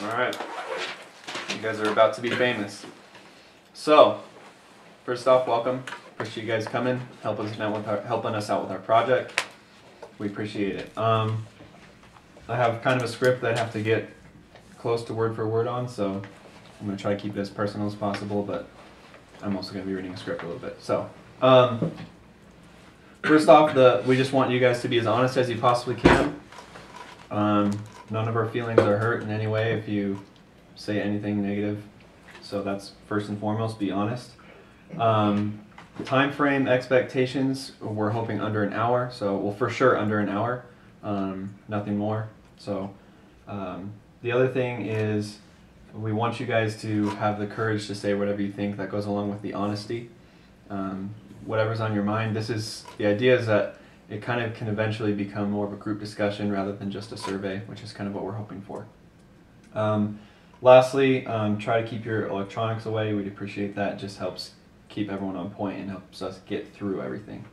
Alright. You guys are about to be famous. So, first off, welcome. Appreciate you guys coming, helping us out with our project. We appreciate it. I have kind of a script that I have to get close to word for word on, so I'm going to try to keep it as personal as possible, but I'm also going to be reading a script a little bit. So, first off, we just want you guys to be as honest as you possibly can. None of our feelings are hurt in any way if you say anything negative. So that's first and foremost, be honest. Time frame expectations, we're hoping under an hour. So, well, for sure under an hour, nothing more. So the other thing is we want you guys to have the courage to say whatever you think. That goes along with the honesty. Whatever's on your mind. The idea is that it kind of can eventually become more of a group discussion rather than just a survey, which is kind of what we're hoping for. Lastly, try to keep your electronics away. We'd appreciate that. It just helps keep everyone on point and helps us get through everything.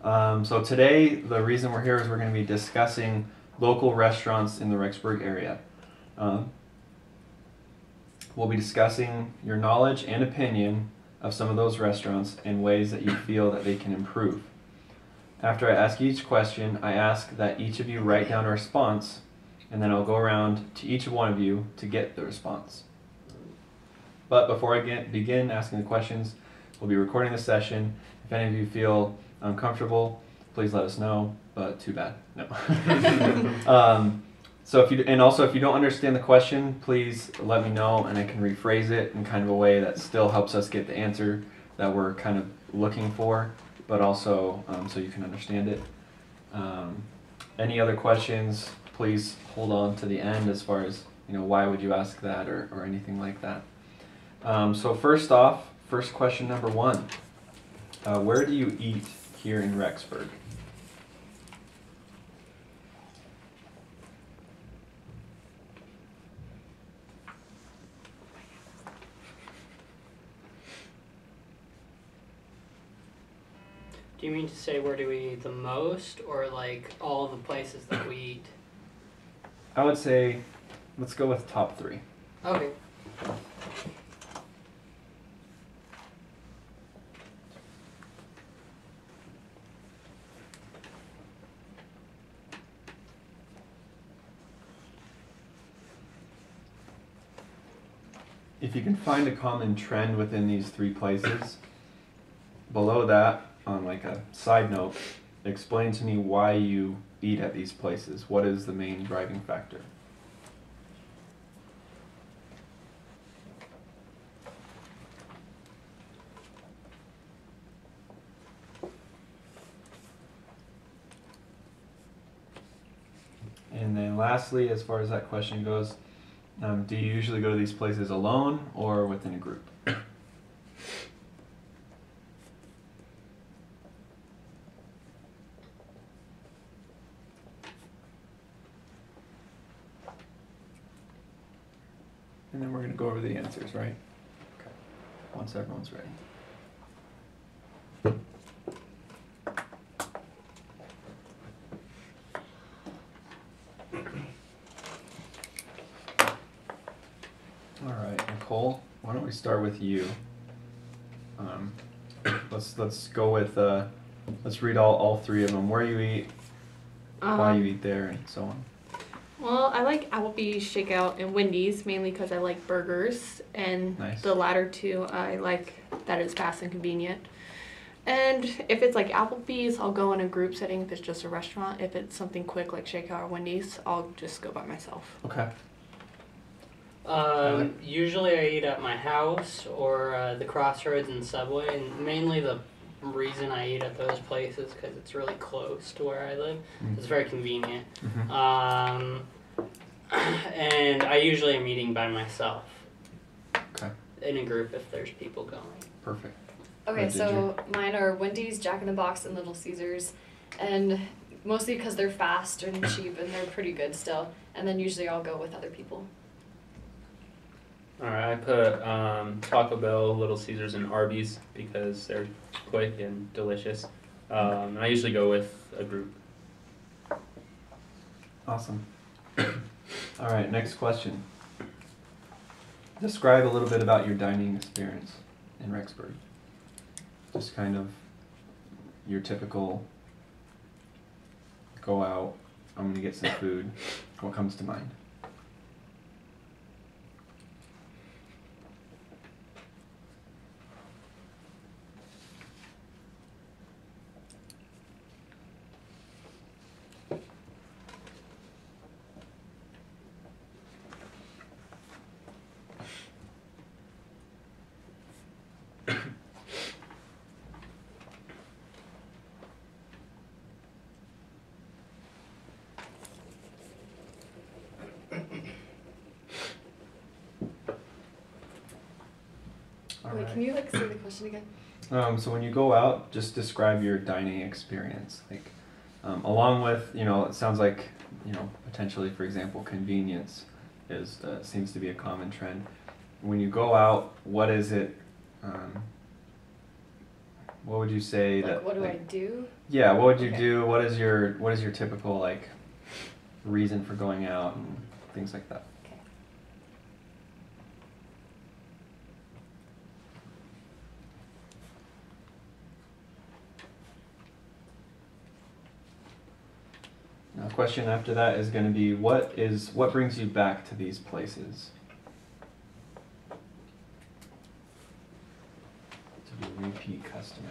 So today, the reason we're here is we're going to be discussing local restaurants in the Rexburg area. We'll be discussing your knowledge and opinion of some of those restaurants and ways that you feel that they can improve. After I ask each question, I ask that each of you write down a response, and then I'll go around to each one of you to get the response. But before I begin asking the questions, we'll be recording the session. If any of you feel uncomfortable, please let us know, but too bad. No. So if you don't understand the question, please let me know and I can rephrase it in kind of a way that still helps us get the answer that we're kind of looking for, but also so you can understand it. Any other questions, please hold on to the end as far as, why would you ask that or anything like that. So first off, first question number 1. Where do you eat here in Rexburg? Do you mean to say where do we eat the most, or like all the places that we eat? I would say, let's go with top 3. Okay. If you can find a common trend within these 3 places, below that, on like a side note, explain to me why you eat at these places. What is the main driving factor? And then lastly, as far as that question goes, do you usually go to these places alone or within a group? And then we're going to go over the answers, right? Okay. Once everyone's ready. All right, Nicole, why don't we start with you? Let's go with let's read all 3 of them. Where you eat, why you eat there, and so on. Well, I like Applebee's, Shakeout, and Wendy's, mainly because I like burgers, and Nice. The latter 2, I like that it's fast and convenient. And if it's like Applebee's, I'll go in a group setting if it's just a restaurant. If it's something quick like Shakeout or Wendy's, I'll just go by myself. Okay. Usually I eat at my house or the Crossroads and Subway, and mainly the reason I eat at those places because it's really close to where I live. Mm-hmm. It's very convenient. Mm-hmm. And I usually am eating by myself. Okay. In a group if there's people going. Perfect. Okay, so mine are Wendy's, Jack in the Box, and Little Caesars, and mostly because they're fast and cheap and they're pretty good still. And then usually I'll go with other people. Alright, I put Taco Bell, Little Caesars, and Arby's because they're quick and delicious. And I usually go with a group. Awesome. All right, next question. describe a little bit about your dining experience in Rexburg. Just kind of your typical go out, I'm gonna get some food. What comes to mind? Wait, can you like say the question again? So when you go out, just describe your dining experience. Like, along with, it sounds like, potentially, for example, convenience is seems to be a common trend. When you go out, what is it? What would you say Like, that? what do I do? Yeah, what would you Okay. do? What is your typical like reason for going out and things like that? Okay. Now, the question after that is going to be what brings you back to these places? To be a repeat customer.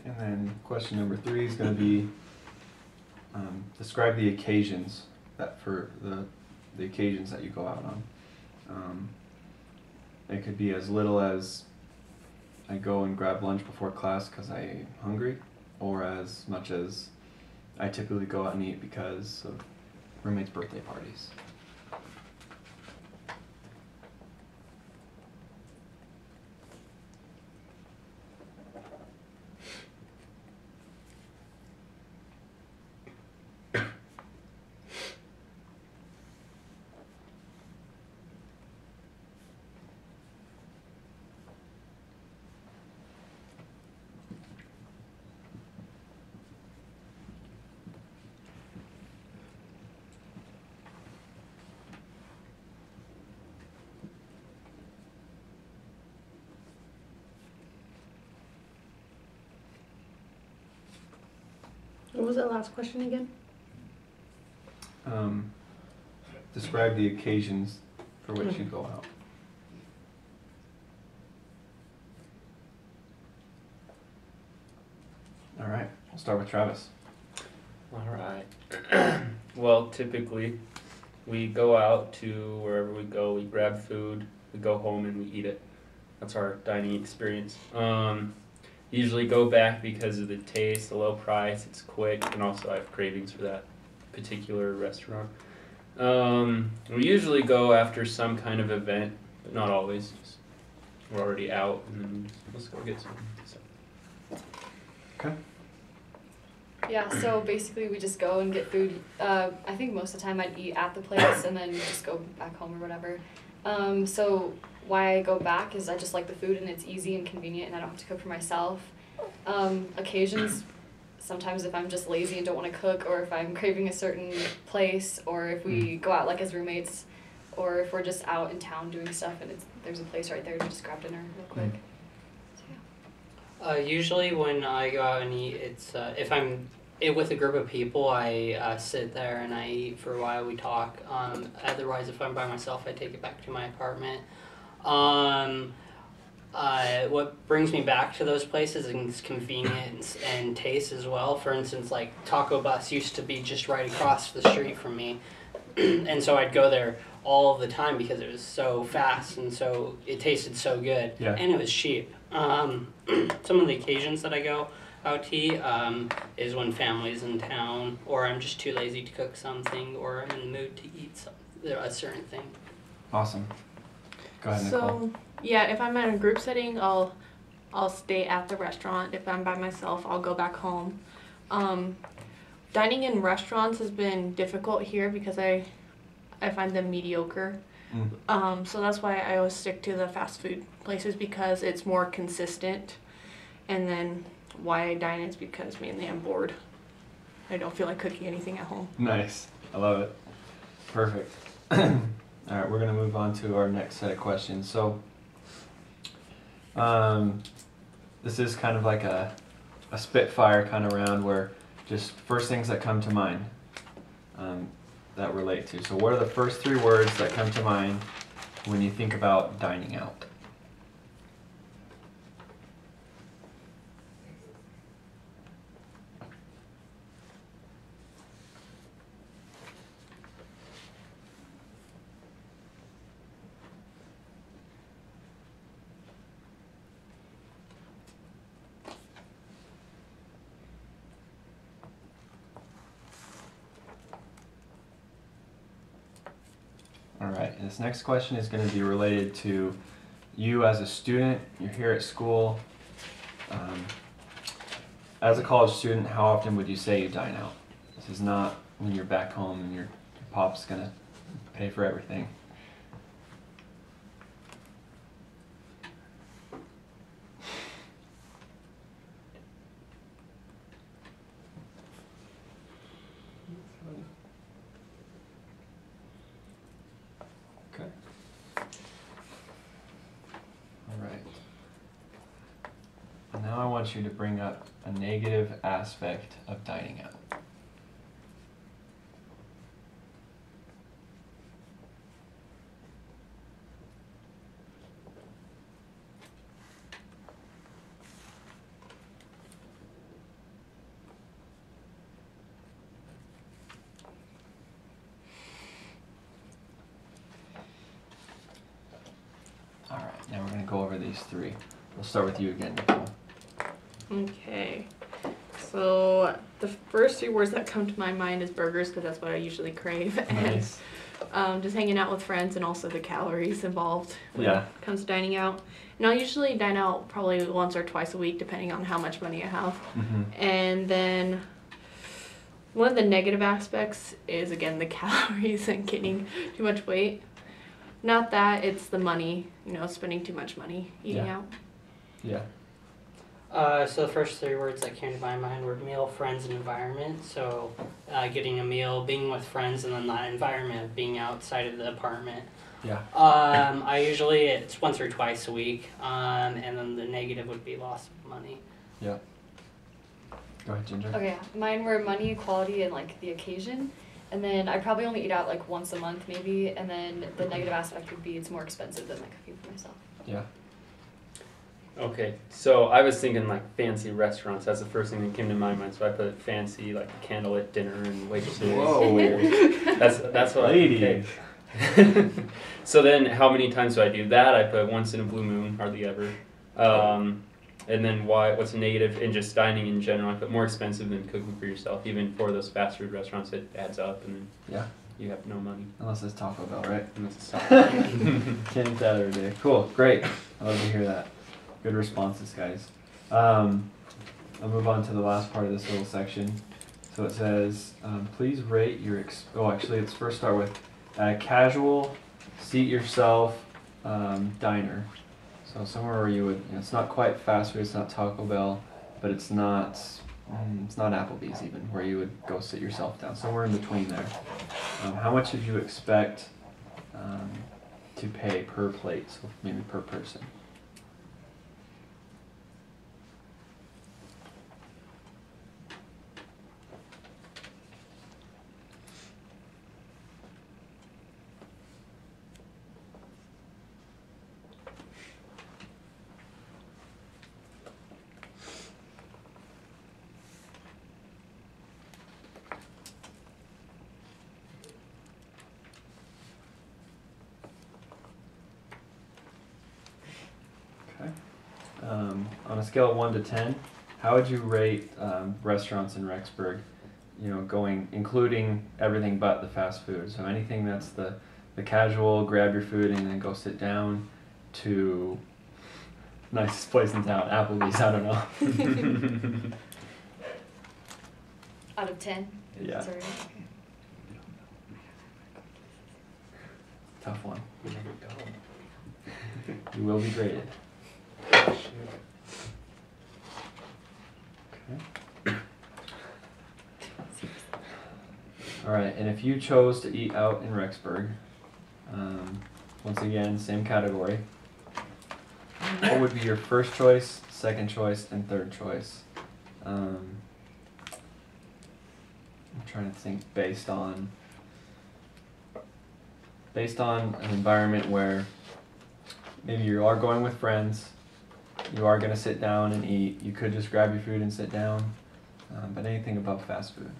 And then question number 3 is going to be describe the occasions that for the occasions that you go out on. It could be as little as I go and grab lunch before class because I'm hungry, or as much as I typically go out and eat because of roommates' birthday parties. What was that last question again? Describe the occasions for which you go out. All right, we'll start with Travis. All right. Well, typically, we go out to wherever we go. We grab food. We go home and we eat it. That's our dining experience. Usually go back because of the taste, the low price. It's quick, and also I have cravings for that particular restaurant. We usually go after some kind of event, but not always. Just, we're already out, and then let's go get some. So. Okay. Yeah, so basically we just go and get food. I think most of the time I'd eat at the place and then just go back home or whatever. So why I go back is I just like the food and it's easy and convenient and I don't have to cook for myself. Occasions, sometimes if I'm just lazy and don't want to cook, or if I'm craving a certain place, or if we go out like as roommates, or if we're just out in town doing stuff and there's a place right there to just grab dinner real quick. So yeah. Usually when I go out and eat, it's if I'm with a group of people, I sit there and I eat for a while. We talk. Otherwise, if I'm by myself, I take it back to my apartment. What brings me back to those places is convenience and taste as well. For instance, like Taco Bus used to be just right across the street from me, and so I'd go there all the time because it was so fast and so it tasted so good, Yeah. and it was cheap. Some of the occasions that I go out to eat is when family's in town, or I'm just too lazy to cook something, or I'm in the mood to eat a certain thing. Awesome. Go ahead, So, Nicole. yeah, if I'm in a group setting, I'll stay at the restaurant. If I'm by myself, I'll go back home. Dining in restaurants has been difficult here because I find them mediocre. So that's why I always stick to the fast food places because it's more consistent. And then why I dine is because mainly I'm bored. I don't feel like cooking anything at home. Nice. I love it. Perfect. All right, we're going to move on to our next set of questions. So, this is kind of like a spitfire kind of round where just first things that come to mind that relate to. So, what are the first 3 words that come to mind when you think about dining out? All right, and this next question is going to be related to you as a student. You're here at school. As a college student, how often would you say you dine out? This is not when you're back home and your pop's going to pay for everything. Okay. All right. Now I want you to bring up a negative aspect of dining out. All right, now we're going to go over these 3. We'll start with you again, Nicole. Okay. So the first 3 words that come to my mind is burgers because that's what I usually crave. Nice. And just hanging out with friends and also the calories involved when Yeah. it comes to dining out. And I'll usually dine out probably once or twice a week depending on how much money I have. Mm-hmm. And then one of the negative aspects is again the calories and gaining too much weight. Not that, it's the money, spending too much money eating Yeah. out. Yeah. So the first 3 words that came to my mind were meal, friends, and environment. So getting a meal, being with friends, and then that environment of being outside of the apartment. Yeah. It's once or twice a week, and then the negative would be loss of money. Yeah. Go ahead, Ginger. Okay, mine were money, quality, and like the occasion. And then I probably only eat out like once a month maybe. And then the negative aspect would be it's more expensive than like cooking for myself. Yeah. Okay, so I was thinking like fancy restaurants. That's the first thing that came to my mind. So I put fancy, like candlelit dinner and waitresses. Whoa. That's what Ladies. I So then, how many times do I do that? I put once in a blue moon, hardly ever. And then what's a negative in just dining in general? I put more expensive than cooking for yourself. Even for those fast food restaurants, it adds up, and then Yeah. you have no money. Unless it's Taco Bell, right? Unless it's not. Can't eat that every day. Cool. Great. I love to hear that. Good responses, guys. I'll move on to the last part of this little section. So it says, please rate your, let's first start with casual, seat yourself, diner. So somewhere where you would, it's not quite fast food, it's not Taco Bell, but it's not Applebee's even, where you would go sit yourself down. Somewhere in between there. How much would you expect to pay per plate, so maybe per person? On a scale of 1 to 10, how would you rate restaurants in Rexburg? Including everything but the fast food. So anything that's the the casual grab your food and then go sit down to nicest place in town, Applebee's. I don't know. Out of 10? Yeah. Sorry. Tough one. We never go. You will be graded. Shoot. All right, and if you chose to eat out in Rexburg, once again, same category. What would be your first choice, second choice, and third choice? I'm trying to think based on an environment where maybe you are going with friends, you are going to sit down and eat. You could just grab your food and sit down, but anything above fast food.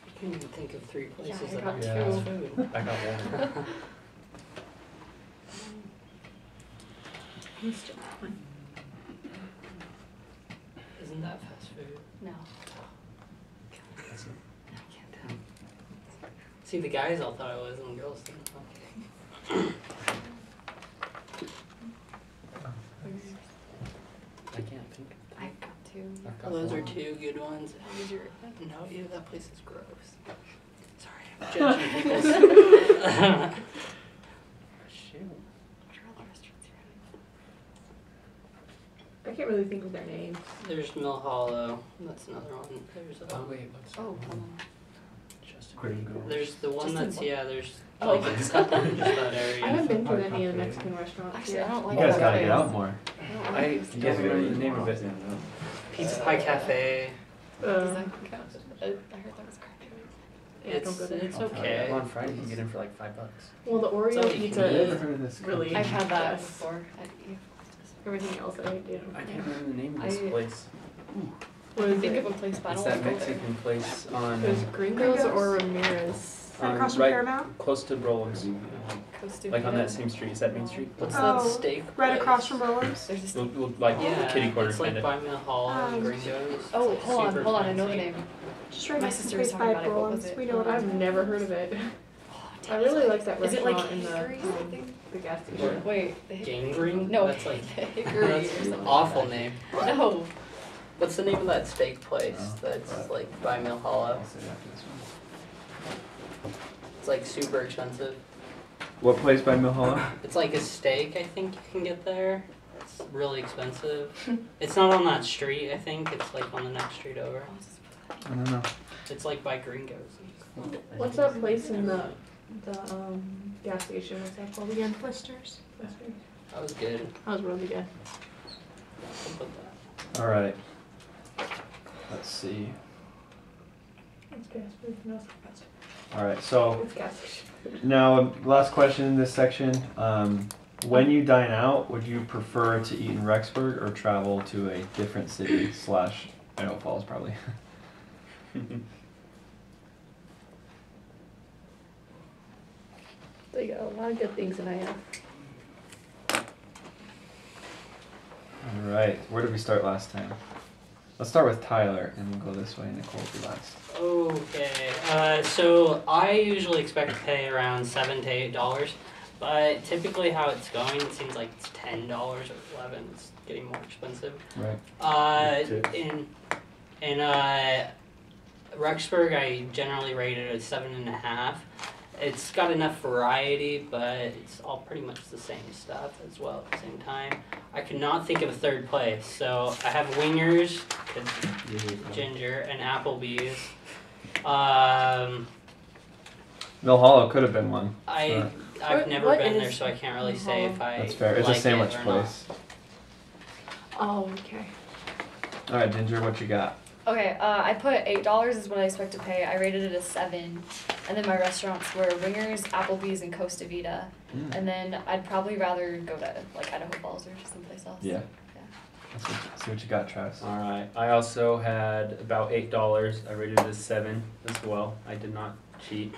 I can't even think of 3 places I that got have two. fast food. I got one. Isn't that fast food? No. I can't tell. See, the guys all thought it was, and the girls didn't. I can't think. I got 2. I've got Those are one. 2 good ones. How was your? No, ew, that place is gross. Sorry, I'm judging people's. Shoot. What are all the restaurants here? I can't really think of their names. There's Mill Hollow. That's another one. There's Oh wait, what's Oh, hold on. Justin Gringo. There's the one Justin that's what? there's Oh. like it's just that I area. haven't been to any of the Mexican restaurants. Actually, I yet. don't like You guys that gotta place. get out more. I don't I like this can't place. remember the name of it. Pizza Pie Cafe. Does that count? I heard that was crappy. Yeah, don't go there. It's Oh, okay. On Friday, you can get in for like $5. Well, the So Oreo you pizza can eat. is Never heard of this really. company. I've had that yes. before. Everything else I do. I can't remember the name of this I- place. What I is think it? of a place, but I It's don't that want to go there. Mexican place on There's Gringos or Ramirez. Across from right Paramount? close to Brolin's. Costa Like on Rica. that same street. Is that Main Street? What's Oh, that steak? Right place? across from Brolin's? There's this. Like Yeah, kitty corner it's like kind of. by Mill Hollow and Um, Gringos. Oh, It's hold super on, I know the fancy. name. Just right My next to sister was Place talking by about it. What was Brolin's. it? We know what I've never heard of it. Oh, I really like that Is it like restaurant in the Hickory or something? the gas station. Wait, the Hickory? Gangrene? No, That's like Hickory or that's an something. awful name. No. What's the name of that steak place Oh, that's right. like by Mill Hollow? I'll say after this one. It's like super expensive. What place by Mill Hollow? It's like a steak, I think you can get there. It's really expensive. It's not on that street, I think. It's like on the next street over. I don't know. It's like by Gringos. What's that place in the gas station? What's that called again? Blisters. That was good. That was really good. I'll put that. All right. Let's see. It's gas station. No, it's gas station. All right. So It's gas station. now, last question in this section. When you dine out, would you prefer to eat in Rexburg or travel to a different city slash Idaho Falls probably? They got a lot of good things in IF. All right. Where did we start last time? Let's start with Tyler, and we'll go this way. Nicole will be last. Okay, so I usually expect to pay around $7 to $8, but typically how it's going, it seems like it's $10 or $11. It's getting more expensive. Right. In Rexburg, I generally rate it at 7.5. It's got enough variety, but it's all pretty much the same stuff as well at the same time. I could not think of a third place, so I have Wingers, 'cause Ginger, and Applebee's. Mill Hollow could have been one. I've What- never what been there, is so I can't really say if I That's fair. It's like a sandwich it or not. place. Oh, okay. All right, Ginger, what you got? Okay, I put $8 is what I expect to pay. I rated it a 7. And then my restaurants were Wingers, Applebee's, and Costa Vida. Mm. And then I'd probably rather go to like Idaho Falls or someplace else. Yeah. See what you got, Travis. All right. I also had about $8. I rated it as 7 as well. I did not cheat.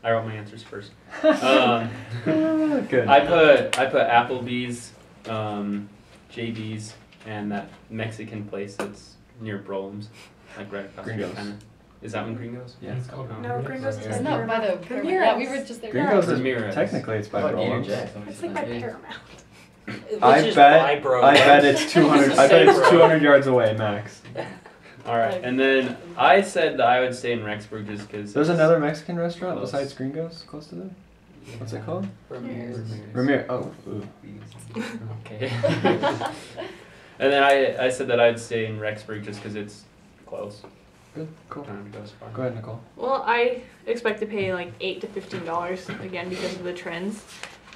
I wrote my answers first. Good. I put Applebee's, JB's, and that Mexican place that's near Brolem's, like right across the Gringos. kind of. Is that one Gringos? Yeah. Oh. No, Gringos is Isn't that by the Paramount? Yeah, we were just there. Gringos is Ramirez. technically it's by Rollins. It's like by Paramount. Which I is bet. by Bro. I bet it's 200. I bet it's 200 yards away max. All right, and then I said that I would stay in Rexburg just because. There's another Mexican restaurant Close. besides Gringos close to there. What's it called? Ramirez. Ramir. Oh. Ooh. Okay. And then I said that I'd stay in Rexburg just because it's close. Good. Cool. Time to go as far. Go ahead, Nicole. Well, I expect to pay like $8 to $15 again because of the trends,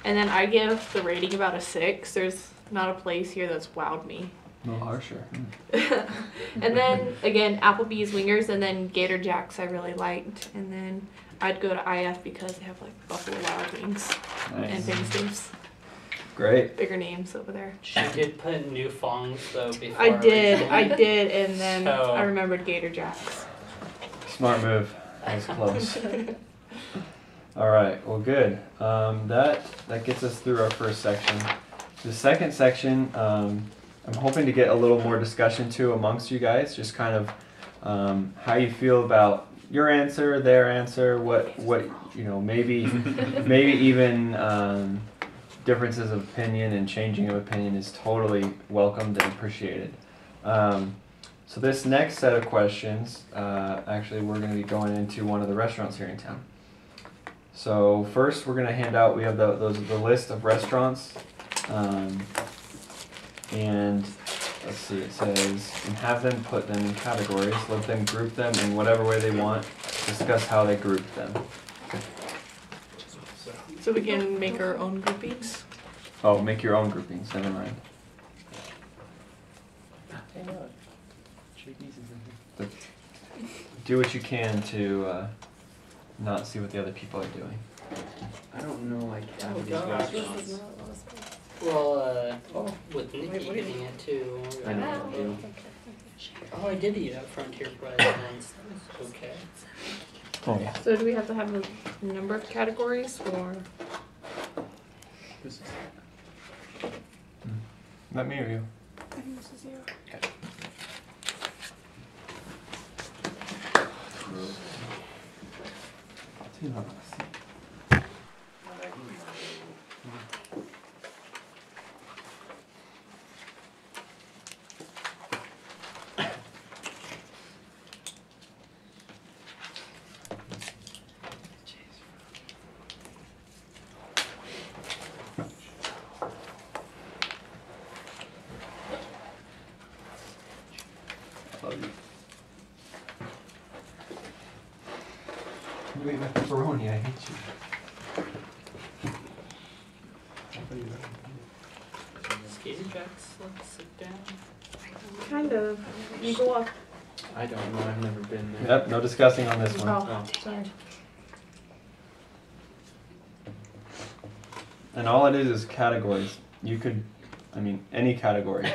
and then I give the rating about a 6. There's not a place here that's wowed me. No harsher. And then again, Applebee's wingers, and then Gator Jacks I really liked, and then I'd go to IF because they have like Buffalo Wild Wings and Nice. famous names, Great. bigger names over there. She did put new fongs though before. I did, originally. and then So- I remembered Gator Jacks. Smart move. That was close. All right. Well, good. That gets us through our first section. The second section, I'm hoping to get a little more discussion to amongst you guys. Just kind of how you feel about your answer, their answer, what you know, maybe even differences of opinion and changing of opinion is totally welcomed and appreciated. So this next set of questions, actually we're going to be going into one of the restaurants here in town. So first we're going to hand out, we have the list of restaurants, and let's see, it says, and have them put them in categories, let them group them in whatever way they want, discuss how they group them. So we can make our own groupings. Oh, make your own groupings, never mind. Do what you can to not see what the other people are doing. I don't know like Oh, Applebee's gosh. restaurants. Well, with Nikki Wait, what is eating it too. I know. Oh, Oh, I did eat at Frontier Fries once. That was okay. Oh yeah. So do we have to have a number of categories, or? This is- Let me or you? You ate my pepperoni, I hate you. Skater Jacks, let's sit down. Kind of. You go up. I don't know. I've never been there. Yep, no discussing on this one. Oh, sorry. And all it is categories. You could, I mean, any category.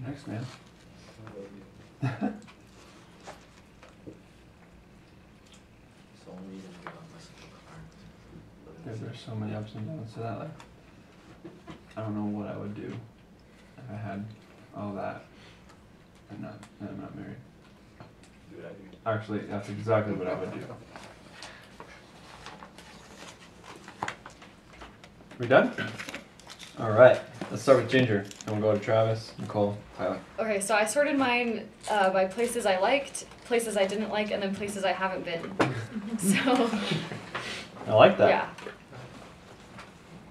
Next, man. There's so many ups and downs to that. Like, I don't know what I would do if I had all that and I'm not married. Actually, that's exactly what I would do. We done? All right. Let's start with Ginger, and we'll go to Travis, Nicole, Tyler. Okay, so I sorted mine by places I liked, places I didn't like, and then places I haven't been. So I like that. yeah.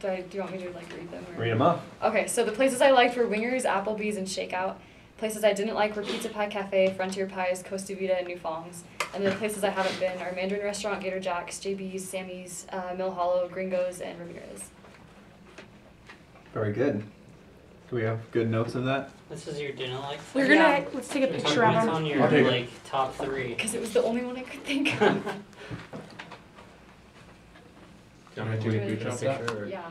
Do you want me to like read them? Or? Read them off. Okay, so the places I liked were Wingers, Applebee's, and Shakeout. Places I didn't like were Pizza Pie Cafe, Frontier Pies, Costa Vida, and New Fongs. And then the places I haven't been are Mandarin Restaurant, Gator Jack's, JB's, Sammy's, Mill Hollow, Gringos, and Ramirez. Very good. Do we have good notes of that? This is your dinner like. We're gonna Yeah. let's take a What's picture of on them. your I'll take it. like top 3? Because it was the only one I could think of. Do you want me to Do do it. a picture or? Yeah.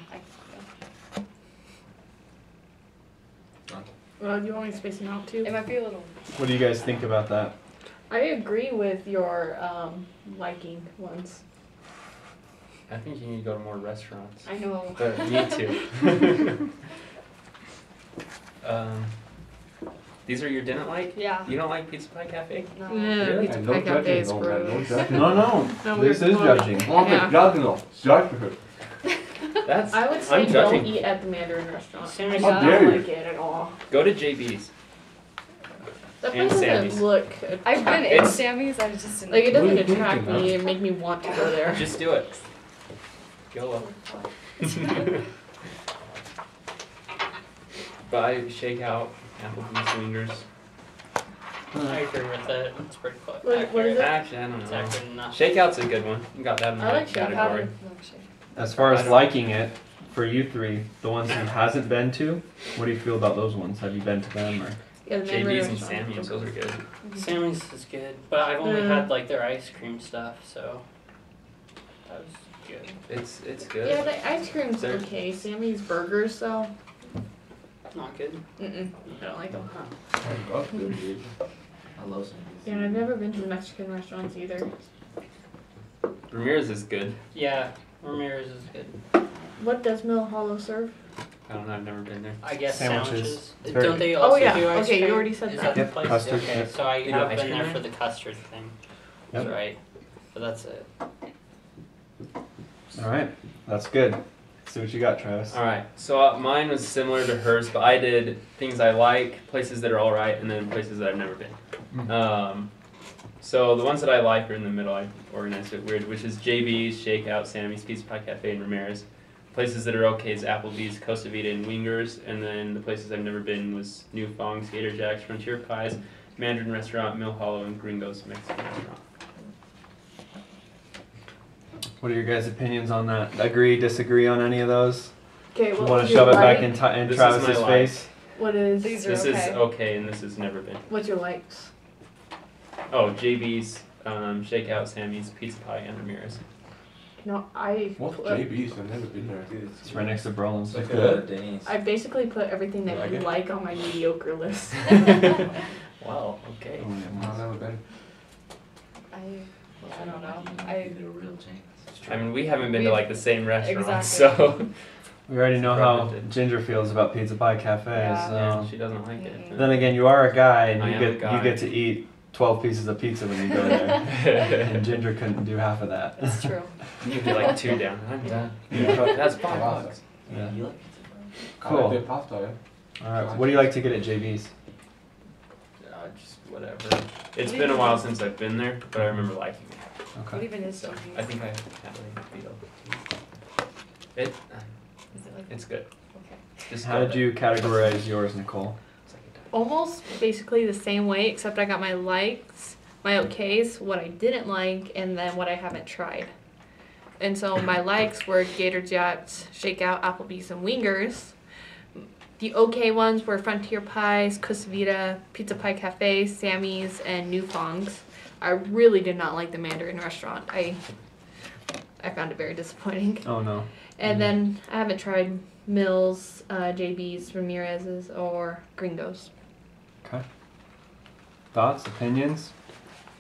Well, you want me to space them out too? It might be a little. What do you guys think about that? I agree with your liking ones. I think you need to go to more restaurants. I know. But me too. These are your didn't like? Yeah. You don't like Pizza Pie Cafe? No. Yeah, Really? Pizza And Pie no Cafe judging, is no, man, no gross. judging. No, No, this we're is going- judging. Oh, Yeah. but judging, no. Judging. That's. I would say I'm judging. don't eat at the Mandarin restaurant. Same I as do How not dare you. like it at all. Go to JB's. That And place Sammy's. doesn't look I've been in It's- Sammy's. I just didn't. like it What are doesn't you attract thinking, me and make me want to go there. Just do it. YOLO. Buy Shakeout, Applebee's, Wingers. I agree with it. It's pretty close. What is it? Actually, I don't It's know. accurate enough. Shakeout's a good one. You got that in I the like right Shakeout. category. As far I as don't- liking it, for you three, the ones who hasn't been to, what do you feel about those ones? Have you been to them or? Yeah, the Mandarin JB's and restaurant. Sammy's, those are good. Sammy's is good, but I've only Mm. had like their ice cream stuff, so that was good. It's good. Yeah, the ice cream's They're- okay. Sammy's burgers though. Not good. Mm-mm. I don't like them. That's good, dude. I love Sammy's. Yeah, and I've never been to the Mexican restaurants either. Ramirez is good. Yeah, Ramirez is good. What does Mill Hollow serve? I don't know, I've never been there. I guess Sandwiches. sandwiches. It's very Don't they Oh, also yeah. do ice Okay, you cream? already said Is that. that the Yep, place? custard, Okay, yep. so I You do have ice been cream there there? for the custard thing. Yep. That's right. But that's it. All right, that's good. See what you got, Travis. Alright, so mine was similar to hers, but I did things I like, places that are alright, and then places that I've never been. So the ones that I like are in the middle. I organized it weird, which is JB's, Shakeout, Sammy's, Pizza Pie Cafe, and Ramirez. Places that are okay is Applebee's, Costa Vida, and Wingers. And then the places I've never been was New Fongs, Gator Jack's, Frontier Pies, Mandarin Restaurant, Mill Hollow, and Gringo's Mexican Restaurant. What are your guys' opinions on that? Agree, disagree on any of those? Okay, You what want was to your shove it back like? in, in This is Travis's my like. face? What is? These are This okay. is okay, and this has never been. What's your likes? Oh, JB's, Shakeout, Sammy's, Pizza Pie, and Ramirez. No, I. What's put- JB's? I've never been there. It's right next to Brolin's. It's like Good. a Denny's. I basically put everything that Like you it? like on my mediocre list. Wow, okay. Oh, yeah, I've never been. I don't know. They're real chains. I mean, we haven't been to like the same restaurant, Exactly. so We already know how Recommended. Ginger feels about Pizza Pie Cafe. Yeah. yeah, So she doesn't like it. Mm-mm. then again, you are a guy, and I you am a get guy. you get to eat 12 pieces of pizza when you go there. And Ginger couldn't do half of that. That's true. You can do like 2 down. I'm done. Yeah. That's $5. Yeah. You like pizza fries? Cool. I like their pasta, yeah. All right. What do you like to get at JB's? Just whatever. It's been a while since I've been there, but I remember liking it. What Okay. even is So Denny's? I think I had like Beetle. It, Is it like it's good. okay? Just How go did there. you categorize yours, Nicole? It's like a dime. Almost basically the same way, except I got my likes, my okays, what I didn't like, and then what I haven't tried. And so my likes were Gator Jack's, Shakeout, Applebee's, and Wingers. The okay ones were Frontier Pies, Costa Vida, Pizza Pie Cafe, Sammy's, and New Fongs. I really did not like the Mandarin restaurant. I found it very disappointing. Oh no. And then I haven't tried Mills, JB's, Ramirez's, or Gringos. Okay. Thoughts, opinions?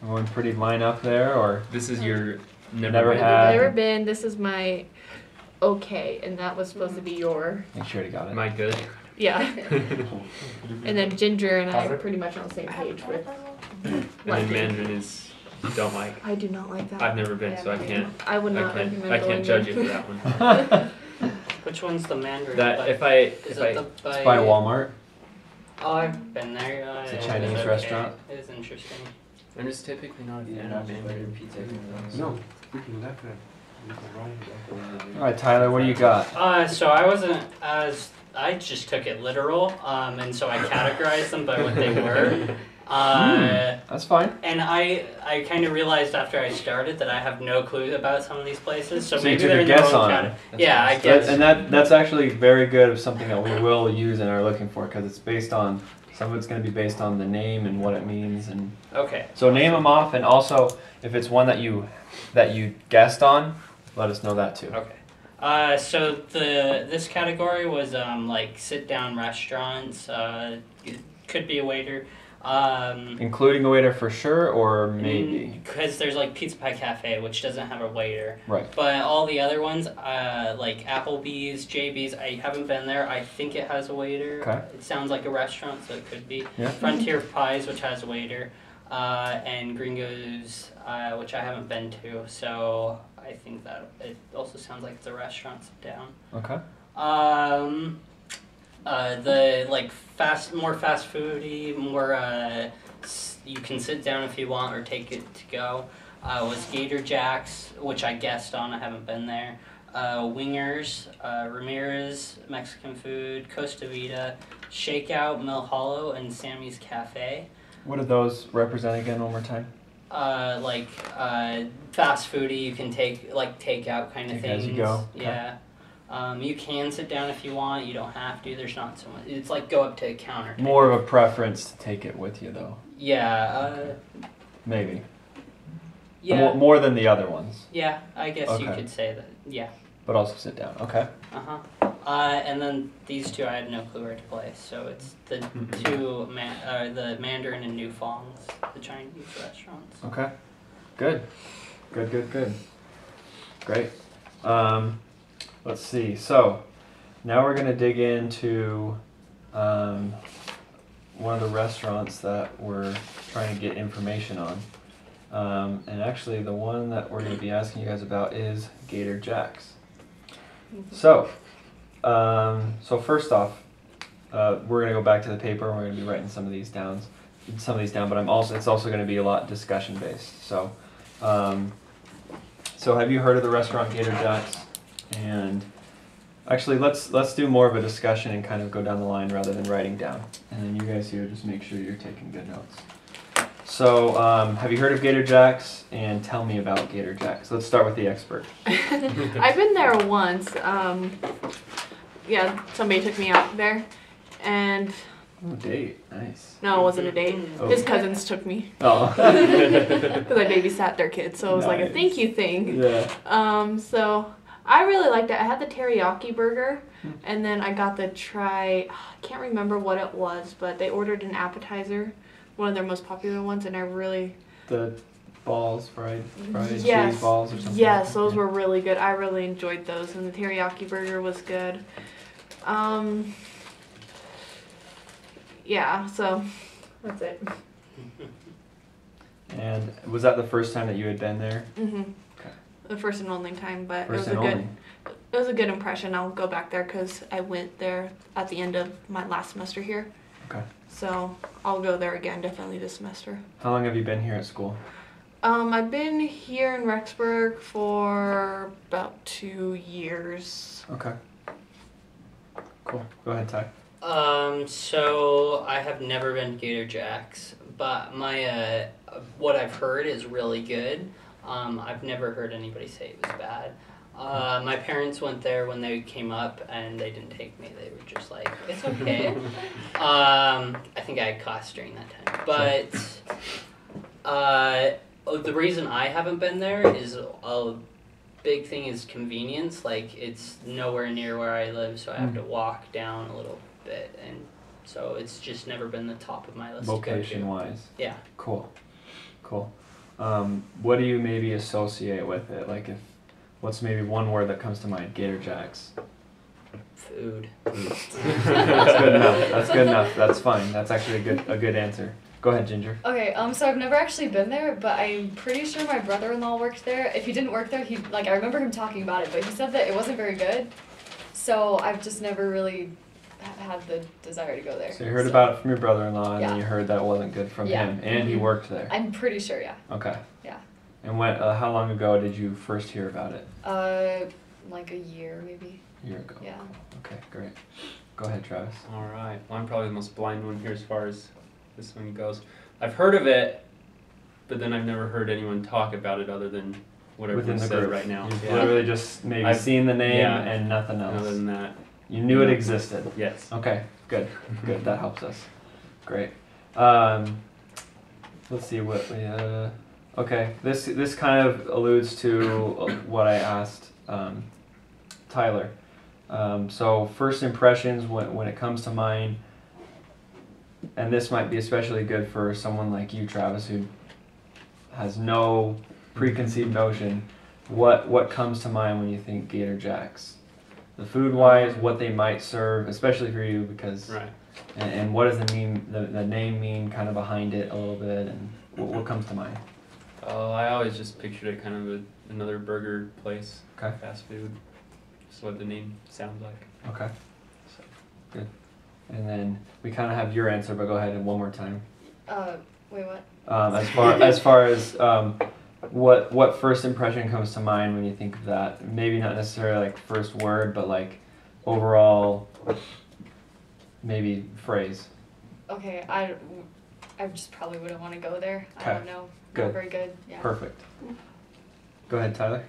Everyone pretty line up there, or This is your Never been. had- Never been. This is my okay, and that was supposed to be your make sure you got it. Am I good? yeah. And then Ginger and I are pretty much on the same page with And then liking. Mandarin is you don't like. I do not like that. I've never been, Yeah, so I me can't. I would I not can't. recommend I can't going judge you there. for that one. Which one's the Mandarin? That By- if I is if I it the It's by Walmart. Oh, I've been there. It's a It Chinese was okay. restaurant. It was interesting. I'm just typically not a Yeah, fan not of just Mandarin. better pizza. No, freaking left hand. All right, Tyler, what do you got? So I wasn't as I just took it literal, and so I categorized them by what they were. That's fine. And I kind of realized after I started that I have no clue about some of these places. So So you maybe took they're a in their guess own on category. them. Yeah, I guess. And that's actually very good of something that we will use and are looking for because it's based on some of it's going to be based on the name and what it means and Okay. so name them off and also if it's one that you guessed on, let us know that too. Okay. So this category was like sit down restaurants. It could be a waiter. Including a waiter for sure or maybe. Because there's like Pizza Pie Cafe, which doesn't have a waiter. Right. But all the other ones, like Applebee's, JB's, I haven't been there. I think it has a waiter. Okay. It sounds like a restaurant, so it could be. Yeah. Frontier Pies, which has a waiter, and Gringo's, which I haven't been to. So I think that it also sounds like it's a restaurant. Sit down. Okay. The like more fast foody, more you can sit down if you want or take it to go. Was Gator Jack's, which I guessed on. I haven't been there. Wingers, Ramirez, Mexican food, Costa Vida, Shakeout, Mill Hollow, and Sammy's Cafe. What do those represent again one more time? Like fast foody, you can take like takeout kind of Take as things. you go. Okay. Yeah. You can sit down if you want. You don't have to. There's not so much. It's like go up to a counter. type. More of a preference to take it with you though. Yeah. Maybe. Yeah. More than the other ones. Yeah. I guess you Okay. could say that. Yeah. But also sit down. Okay. And then these two, I had no clue where to place. So it's the two, the Mandarin and New Fongs, the Chinese restaurants. Okay. Good. Good. Great. Let's see. So now we're gonna dig into one of the restaurants that we're trying to get information on. And actually the one that we're gonna be asking you guys about is Gator Jack's. So, so first off, we're gonna go back to the paper. We're gonna be writing some of these down, but it's also gonna be a lot discussion based. So, so have you heard of the restaurant Gator Jack's? And actually, let's do more of a discussion and kind of go down the line rather than writing down. And then you guys here just make sure you're taking good notes. So, have you heard of Gator Jack's? And tell me about Gator Jack's. Let's start with the expert. I've been there once. Yeah, somebody took me out there, and Oh, date. Nice. no, it wasn't a date. Oh. His cousins took me Oh. because I babysat their kids, so it was like a Nice. thank you thing. Yeah. So I really liked it. I had the teriyaki burger, and then I got the I can't remember what it was, but they ordered an appetizer, one of their most popular ones, and I really The balls, fried Yes. cheese balls or something. Yes, those were really good. I really enjoyed those, and the teriyaki burger was good. Yeah, so that's it. And was that the first time that you had been there? Mhm. Okay. The first and only time, but First it and was a only. good. It was a good impression. I'll go back there because I went there at the end of my last semester here. Okay. So I'll go there again definitely this semester. How long have you been here at school? I've been here in Rexburg for about 2 years. Okay. Cool. Go ahead, Ty. So I have never been to Gator Jack's, but my what I've heard is really good. I've never heard anybody say it was bad. My parents went there when they came up, and they didn't take me. They were just like, "It's okay." I think I had class during that time, but the reason I haven't been there is a big thing is convenience. Like it's nowhere near where I live, so I have to walk down a little bit, and so it's just never been the top of my list. Location to go wise. to. Yeah. Cool. What do you maybe associate with it? Like what's maybe one word that comes to mind? Gator Jack's. Food. That's good enough. That's good enough. That's fine. That's actually a good answer. Go ahead, Ginger. Okay, so I've never actually been there, but I'm pretty sure my brother-in-law worked there. If he didn't work there, I remember him talking about it, but he said that it wasn't very good. So I've just never really had the desire to go there. So you heard about it from your brother-in-law, and then Yeah. you heard that it wasn't good from Yeah. him, and he Mhm. worked there. I'm pretty sure, yeah. Okay. Yeah. And when? How long ago did you first hear about it? Like a year maybe. A year ago. Yeah. Okay, great. Go ahead, Travis. All right. Well, I'm probably the most blind one here as far as this one goes. I've heard of it, but then I've never heard anyone talk about it other than what Within everyone the said group. right now. You've Yeah. literally just maybe I've- seen the name yeah. and nothing else. Other than that, You knew it existed. yes. Okay, good, good. That helps us. Great. Let's see what we. Okay, this kind of alludes to what I asked Tyler. So first impressions when it comes to mind, and this might be especially good for someone like you, Travis, who has no preconceived notion. What comes to mind when you think Gator Jacks? The food wise, what they might serve, especially for you, because Right. and what does the name mean kind of behind it a little bit, and what comes to mind? Oh, I always just pictured it kind of another burger place. Okay. Fast food. Just what the name sounds like. Okay. So, good. And then we kind of have your answer, but go ahead and one more time. Wait, what? As far as what first impression comes to mind when you think of that? Maybe not necessarily like first word, but like overall, maybe phrase. Okay, I just probably wouldn't want to go there. Okay. I don't know. Good. Not very good. Yeah. Perfect. Go ahead, Tyler.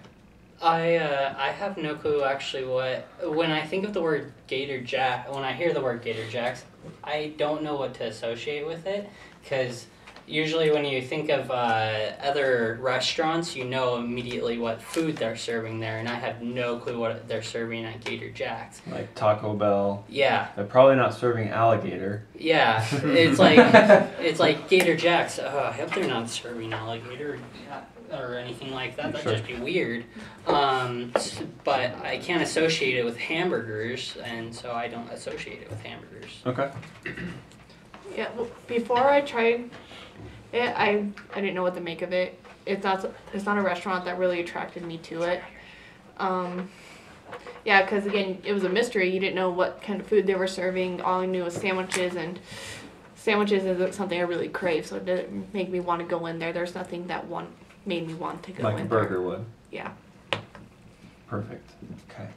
I have no clue actually when I think of the word when I hear the word Gator Jacks, I don't know what to associate with it, because usually when you think of other restaurants, you know immediately what food they're serving there, and I have no clue what they're serving at Gator Jacks. Like Taco Bell. Yeah, They're probably not serving alligator. yeah, it's like Gator Jacks. I hope they're not serving alligator or anything like that. That'd Sure. just be weird. But I can't associate it with hamburgers, and so I don't associate it with hamburgers. Okay. Yeah, well, before I tried it, I didn't know what to make of it. It's not a restaurant that really attracted me to it. Yeah, because again, it was a mystery. You didn't know what kind of food they were serving. All I knew was sandwiches, and sandwiches isn't something I really crave, so it didn't make me want to go in there. There's nothing that made me want to go Like in a there. burger would. Yeah. Perfect. Okay.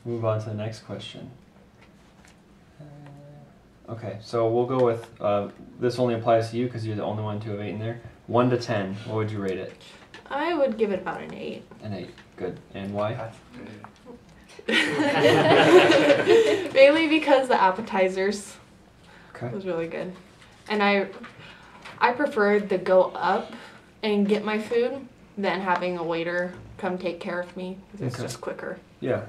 Move on to the next question. Okay, so we'll go with this only applies to you because you're the only one to have 8 in there. 1 to 10, what would you rate it? I would give it about an 8. An 8. Good. And why? Mainly because the appetizers Okay. was really good. And I preferred to go up and get my food than having a waiter come take care of me, 'cause it's Okay. just quicker. Yeah.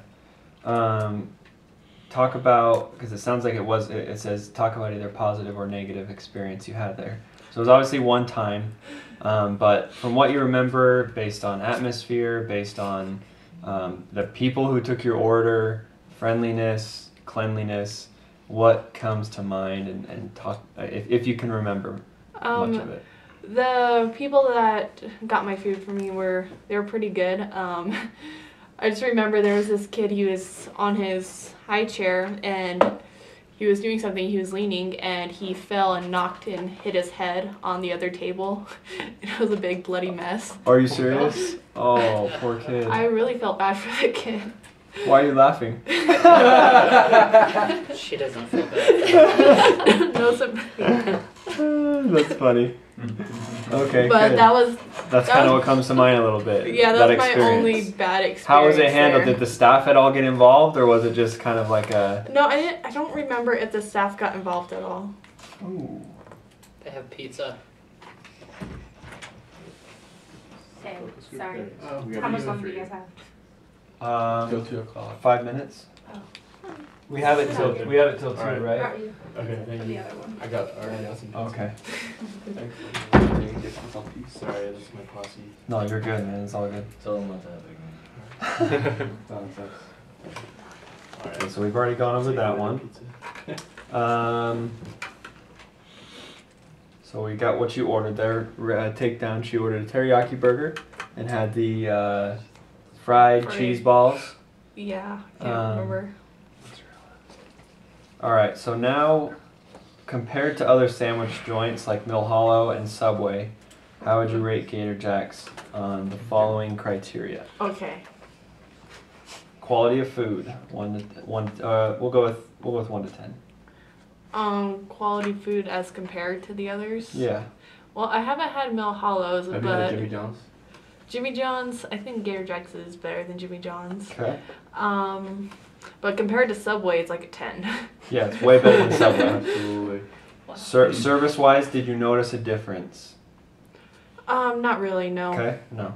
Talk about, because it sounds like it says talk about either positive or negative experience you had there. So it was obviously one time, but from what you remember, based on atmosphere, based on the people who took your order, friendliness, cleanliness, what comes to mind, and talk, if you can remember much of it. The people that got my food for me they were pretty good. I just remember there was this kid, he was on his high chair and he was doing something, he was leaning and he fell and knocked and hit his head on the other table. It was a big bloody mess. Are you serious? Oh, poor kid. I really felt bad for the kid. Why are you laughing? She doesn't feel bad. No sympathy. That's funny. Okay, But good. that's That's kind of what comes to mind a little bit. yeah, that that's my experience. only bad experience. How was it handled? there. Did the staff at all get involved, or was it just kind of like a? No, I don't remember if the staff got involved at all. Ooh. They have pizza. Same. Sorry. We How much longer do you guys have? Till 2 o'clock. 5 minutes. We have it till 2, Alright. right? Okay, thank The you. other one. I got already got some. Okay. Sorry, this is my posse. No, you're good, man. It's all good. Tell them about that again. Okay, so we've already gone over that one. So we got what you ordered there. Takedown. She ordered a teriyaki burger and had the fried Fried. cheese balls. Yeah, I can't Um, remember. All right, so now compared to other sandwich joints like Mill Hollow and Subway, how would you rate Gator Jacks on the following criteria? Okay. Quality of food, we'll go with 1 to 10. Quality food as compared to the others. Yeah. Well, I haven't had Mill Hollows, Have you had but Jimmy John's? Jimmy John's, I think Gator Jacks is better than Jimmy John's. Okay. But compared to Subway, it's like a 10. Yeah, it's way better than Subway. Absolutely. Service-wise, did you notice a difference? Not really, no. Okay. No.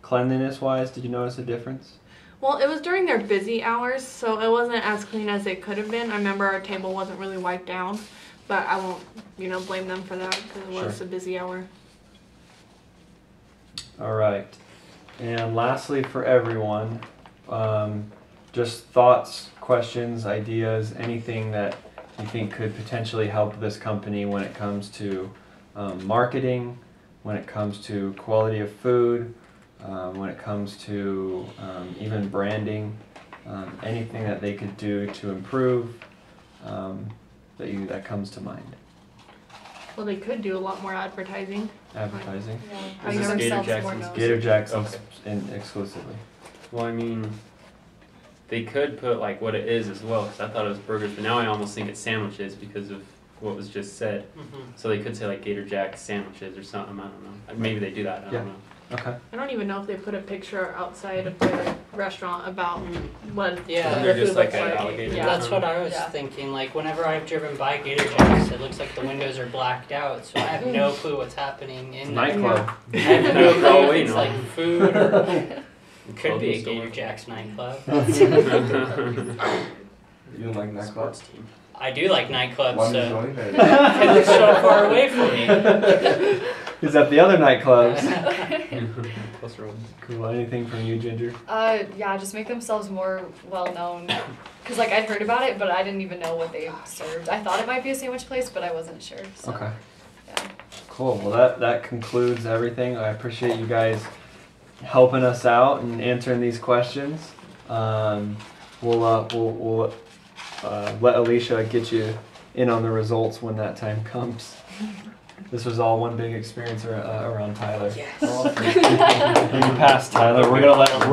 Cleanliness-wise, did you notice a difference? Well, it was during their busy hours, so it wasn't as clean as it could have been. I remember our table wasn't really wiped down, but I won't, blame them for that because it was Sure. a busy hour. All right. And lastly, for everyone, just thoughts, questions, ideas, anything that you think could potentially help this company when it comes to marketing, when it comes to quality of food, when it comes to even branding, anything that they could do to improve that comes to mind. Well, they could do a lot more advertising. Advertising. How Is you this ever Gator themselves Jacks more and knows. Gator Jacks Okay. exclusively. Well, I mean, they could put like what it is as well, because I thought it was burgers, but now I almost think it's sandwiches because of what was just said. Mhm. So they could say like Gator Jack sandwiches or something. I don't know. Maybe they do that. I Yeah. don't know. Okay. I don't even know if they put a picture outside of their restaurant about what Yeah. They're the just food like looks an like. alligator. Yeah. That's what I was Yeah. thinking. Like whenever I've driven by Gator Jacks, it looks like the windows are blacked out, so I have no clue what's happening in there. Nightclub. I have no clue Oh, if wait, it's no. like food or it could be a Clothing Gator store. Jacks nightclub. You don't like nightclubs? Sports team. I do like nightclubs, Why so don't you join it? because it's so far away from me. Is that the other nightclubs? Closer ones. Cool. Anything from you, Ginger? Yeah, just make themselves more well known. Cause like I'd heard about it, but I didn't even know what they served. I thought it might be a sandwich place, but I wasn't sure. So, Okay. Yeah. Cool. Well, that concludes everything. I appreciate you guys helping us out and answering these questions. We'll let Alicia get you in on the results when that time comes. This was all one big experience around Tyler. Yes. You passed, Tyler. We're gonna